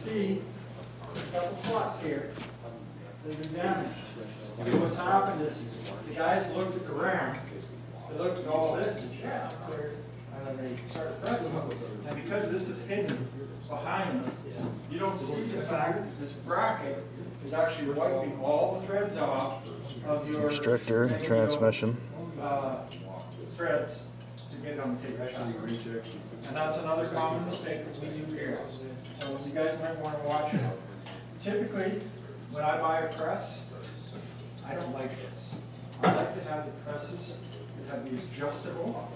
see a couple spots here that have been damaged. So what's happened is the guys looked at the ram, they looked at all this, and yeah, and then they started pressing them. And because this is hidden behind them, you don't see the fact that this bracket is actually wiping all the threads off of your restrictor and transmission. Threads to get it on the tape shaft. And that's another common mistake that we do here. So you guys might want to watch it. Typically, when I buy a press, I don't like this. I like to have the presses that have the adjustable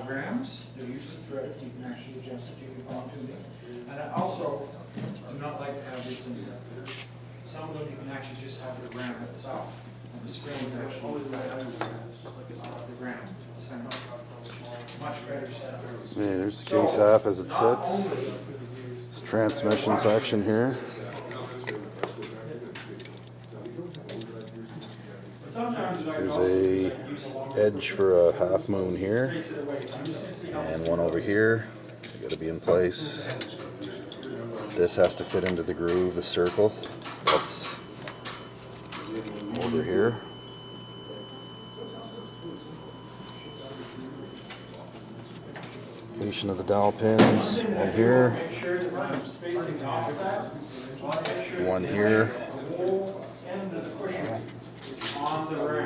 rams. They're usually threaded. You can actually adjust it to your phone tuning. And I also do not like to have this in there. Some of them you can actually just have the ram itself. And the spring is actually inside the ram. Much better setup. Yeah, there's the case half as it sits. This transmission section here. There's a edge for a half moon here, and one over here. Got to be in place. This has to fit into the groove, the circle. That's over here. Completion of the dowel pins. One here. One here.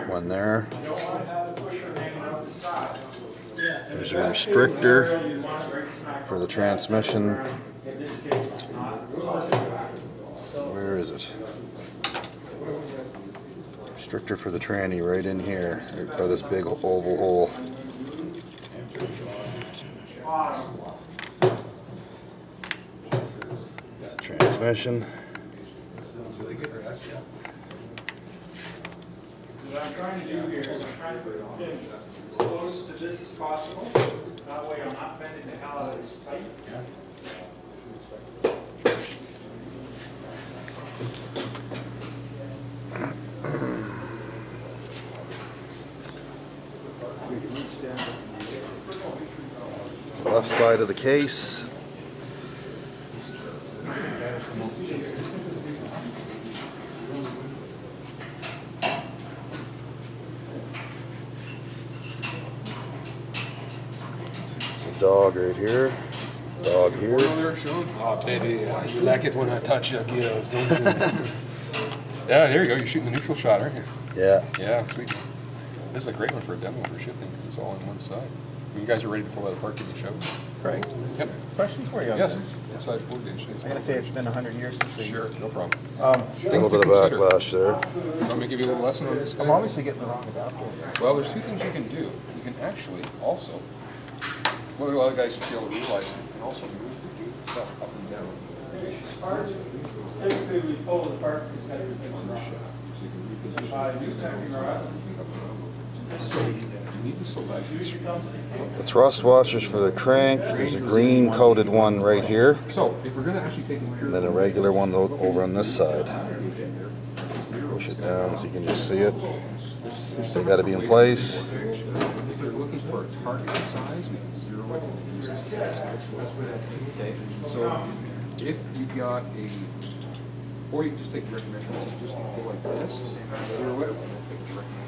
One there. There's a restrictor for the transmission. Where is it? Restrictor for the tranny right in here, right by this big oval hole. Transmission. What I'm trying to do here is I'm trying to put it in as close to this as possible. That way I'm not bending the hell out of this pipe. Left side of the case. Dog right here, dog here. Oh, baby, you like it when I touch your gills, don't you? Yeah, there you go. You're shooting the neutral shot, aren't you? Yeah. Yeah, sweet. This is a great one for a demo for shifting because it's all on one side. When you guys are ready to pull that apart, can you show us? Craig, Yep. question for you on Yes. this. Inside board inch. I gotta say, it's been 100 years since we... Sure, no problem. A little bit of backlash there. Want me to give you a little lesson on this? I'm obviously getting the wrong adapter. Well, there's two things you can do. You can actually also, what a lot of guys fail to realize, you can also move the stuff up and down. Typically we pull it apart because we've got to replace the rod. So you can reposition So by new technique rod, you need to select. usually comes The thrust washers for the crank. There's a green coated one right here, So if we're going to actually take and then a regular one over on this side. Push it down so you can just see it. They got to be in place. if they're looking for a target size, we can zero it and use it. So if we got a, or you can just take direct measurements, just go like this, zero it, and take a direct measurement.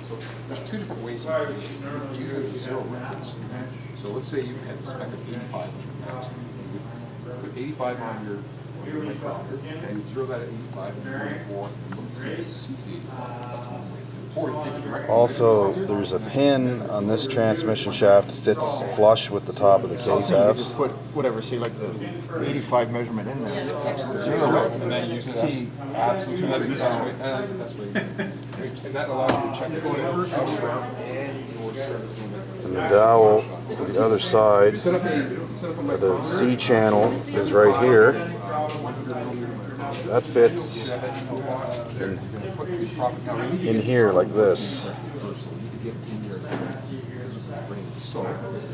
So there's two different ways you can use it as a zero reference. So let's say you had a spec of 85 on your mouse. You would put 85 on your micrometer, and you'd zero that at 85 and go for and look to see if it sees the 85. That's one way. Or you take the direct Also, there's a pin on this transmission shaft that sits flush with the top of the case half. Just put whatever, say like the 85 measurement in there. zero, and then use it as absolutely. That's the best way. That's the best way. And that allows you to check the whatever outbound and your service limit. And the dowel for the other side, Set up a where the C channel is right here. That fits in here like this.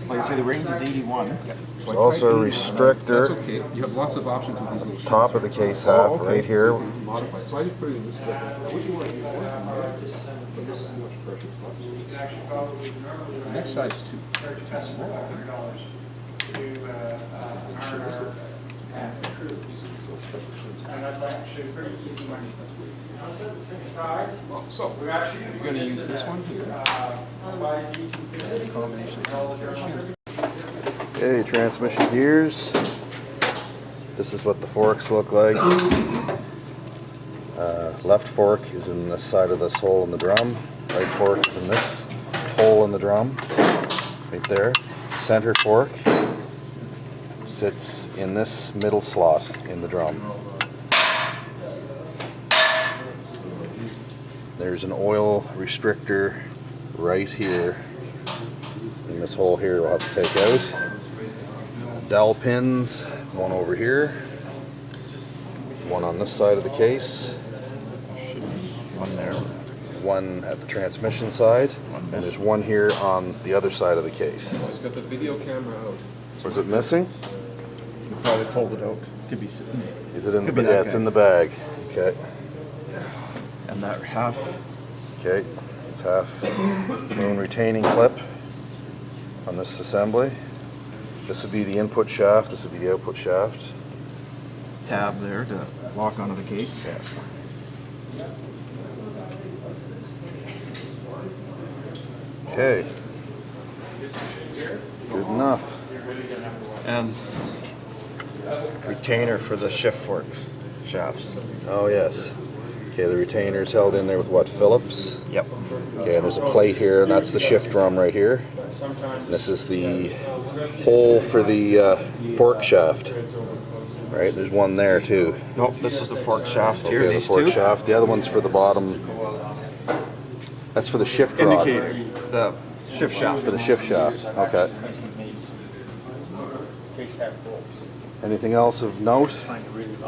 Like I say, the range is 81. There's also a That's restrictor, okay. You have lots of options with these little top of the case half right here. modified. So I just put it in this. Now, what you want to do but this is too much pressure. It's not. The next size is too small. $100 to that's actually a pretty easy one. Now set the six side. So, We're actually you're gonna use this one here? Combination. Okay, transmission gears. This is what the forks look like. Left fork is in this side of this hole in the drum. Right fork is in this hole in the drum, right there. Center fork sits in this middle slot in the drum. There's an oil restrictor right here in this hole here we'll have to take out. Dowel pins, one over here, one on this side of the case, One there. one at the transmission side, and there's one here on the other side of the case. He's got the video camera out. Was it missing? You probably pulled it out. Could be sitting. Is it in Could the be bag? that Yeah, it's guy. in the bag. Okay. And that half. Okay. It's half moon retaining clip on this assembly. This would be the input shaft. This would be the output shaft. Tab there to lock onto the case. Okay. Good enough. And retainer for the shift forks, shafts. Oh yes. Okay, the retainer's held in there with what? Phillips? Yep. Okay, there's a plate here, and that's the shift drum right here. This is the hole for the fork shaft. Right, there's one there too. Nope, this is the fork shaft here. Okay, the These fork two. shaft. The other one's for the bottom. That's for the shift rod. Indicator. The shift shaft. For the shift shaft. Okay. Anything else of note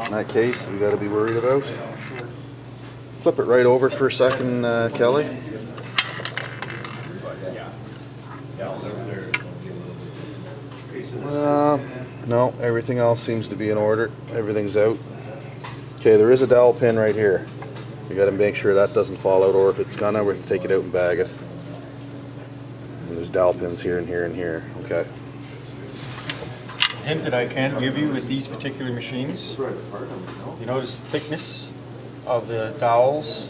in that case we got to be worried about? Flip it right over for a second, Kelly. No, everything else seems to be in order. Everything's out. Okay, there is a dowel pin right here. We got to make sure that doesn't fall out, or if it's gonna, we're going to take it out and bag it. And there's dowel pins here and here and here. Okay. Hint that I can give you with these particular machines, you notice the thickness of the dowels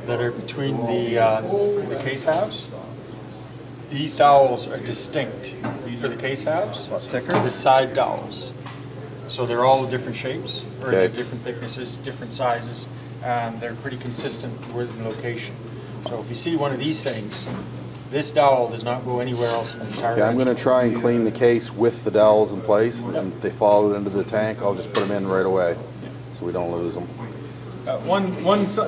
that are between the case halves? These dowels are distinct for the case halves thicker? to the side dowels. So they're all different shapes, or Okay. different thicknesses, different sizes, and they're pretty consistent with location. So if you see one of these things, this dowel does not go anywhere else in the entire Okay, I'm going to engine. try and clean the case with the dowels in place, and if they fall into the tank, I'll just put them in right away, so we don't lose them.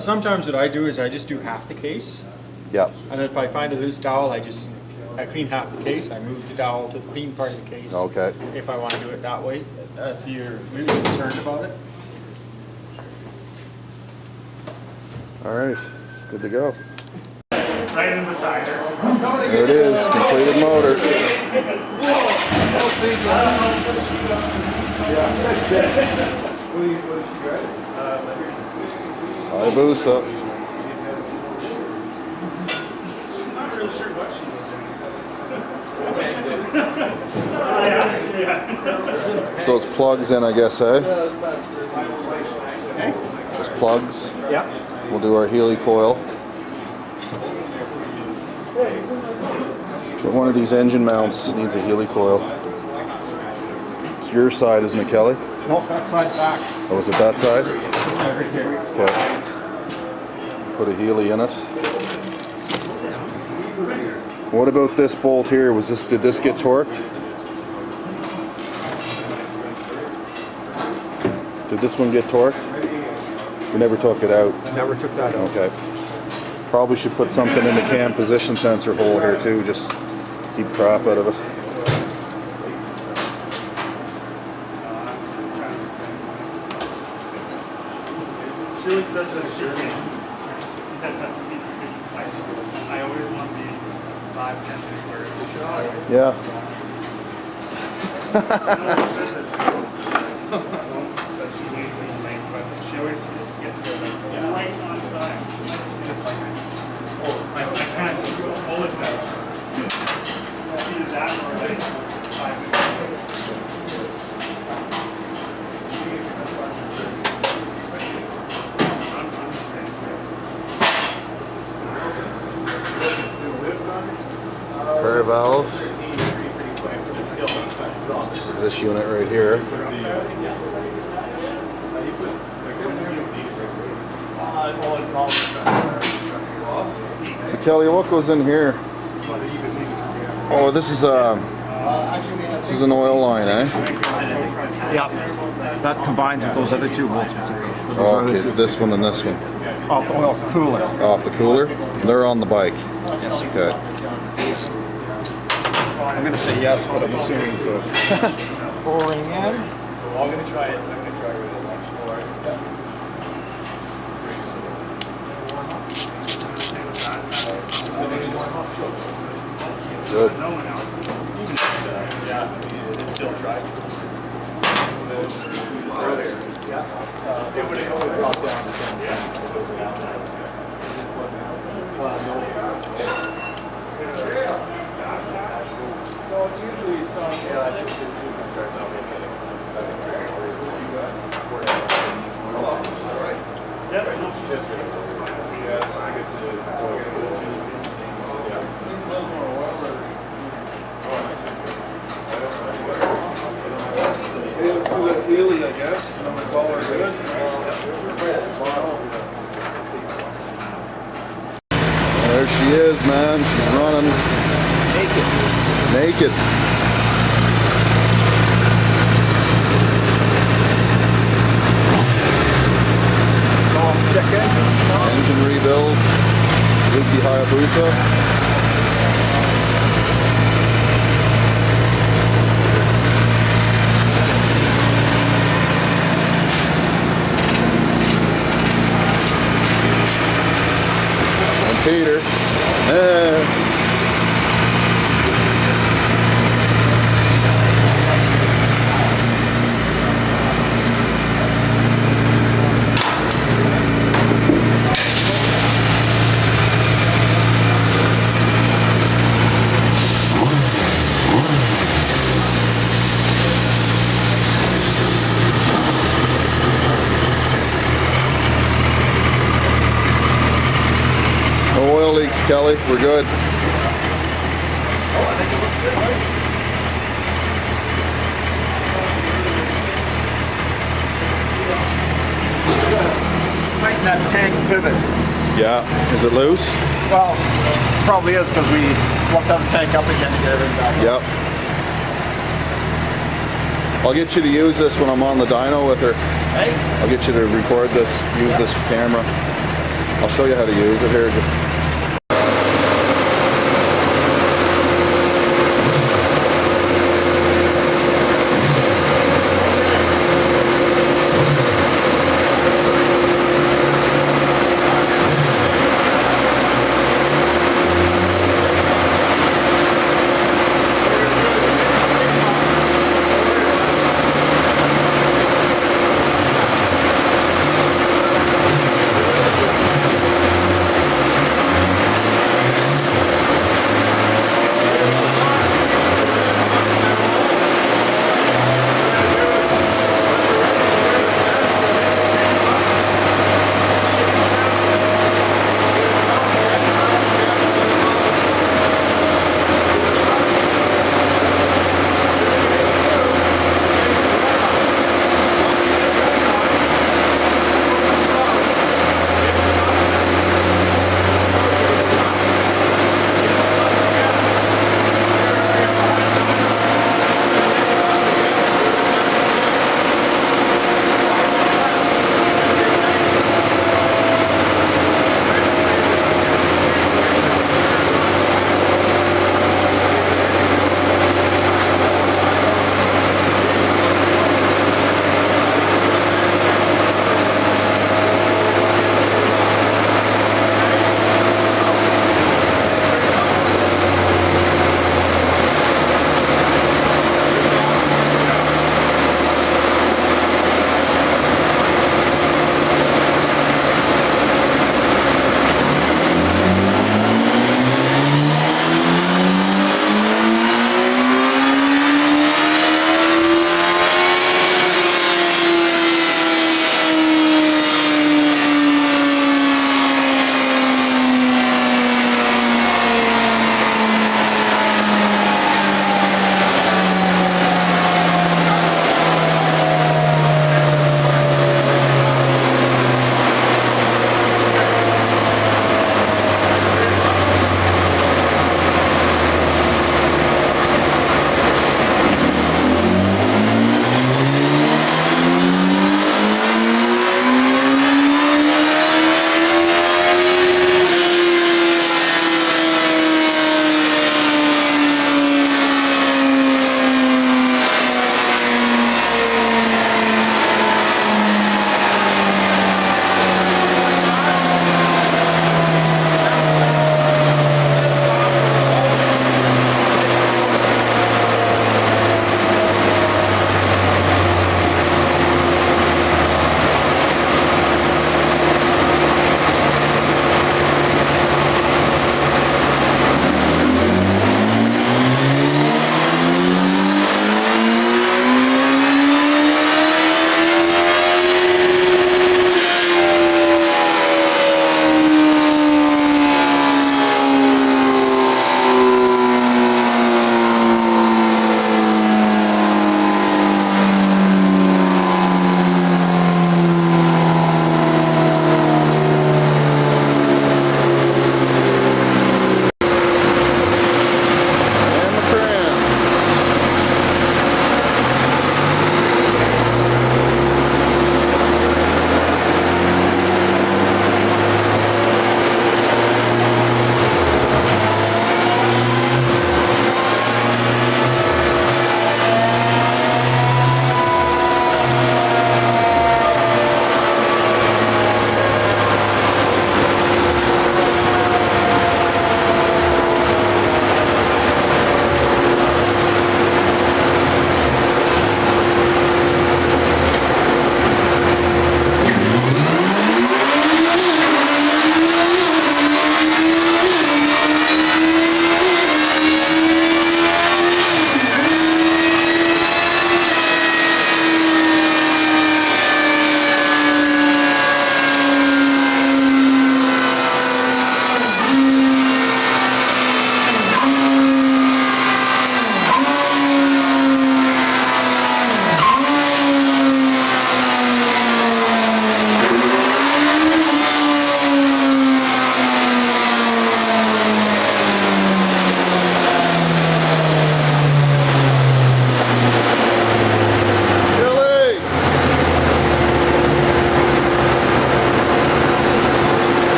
Sometimes what I do is I just do half the case, Yep. and if I find a loose dowel, I clean half the case, I move the dowel to the clean part of the case. Okay. If I want to do it that way, if you're really concerned about it. All right. Good to go. Right in the side there. There it is. Completed motor. Hayabusa. Not real sure what she's Those plugs in, I guess, eh? Those plugs. Yeah. We'll do our Healy coil. But one of these engine mounts needs a Healy coil. It's your side, isn't it, Kelly? No, that side's back. Oh, is it that side? This side right here. Okay. Put a Healy in it. What about this bolt here? Did this get torqued? Did this one get torqued? We never took it out. Never took that out. Okay. Probably should put something in the cam position sensor hole here too, just keep crap out of it. She always says that she can't. I always want to be 5-10 minutes early. Yeah. That she leaves me late, but she always gets there right on time. It's just like I can't hold it now. Either that or like 5 minutes. valve, which is this unit right here. So Kelly, what goes in here? Oh, this is an oil line, eh? Yeah. That combines with those other two bolts. Oh, okay, this one and this one. Off the oil cooler. Off the cooler? They're on the bike. Yes. Okay. I'm going to say yes, but I'm assuming so. Pouring in. I'm gonna try it. I'm gonna try with it. Good. Yeah, it's still tried. Earlier, yeah. It would have dropped down to 10. Yeah. No, it's usually some. Yeah, I think it usually starts out maybe. Okay, let's do that wheelie, I guess, and I'm gonna call her good. There she is, man. She's running naked. Check Engine rebuild. Suzuki Hayabusa. Peter. No oil leaks, Kelly. We're good. Tighten that tank pivot. Yeah. Is it loose? Well, probably is because we fluffed that tank up again to get everything back. Yep. I'll get you to use this when I'm on the dyno with her. Hey? I'll get you to record this, use this camera. I'll show you how to use it here. Just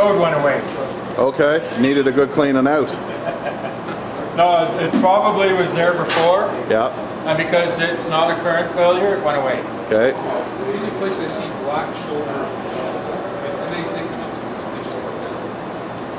code went away. Okay, needed a good cleaning out. No, it probably was there before, Yeah, and because it's not a current failure, it went away. okay. The only place I see black shoulder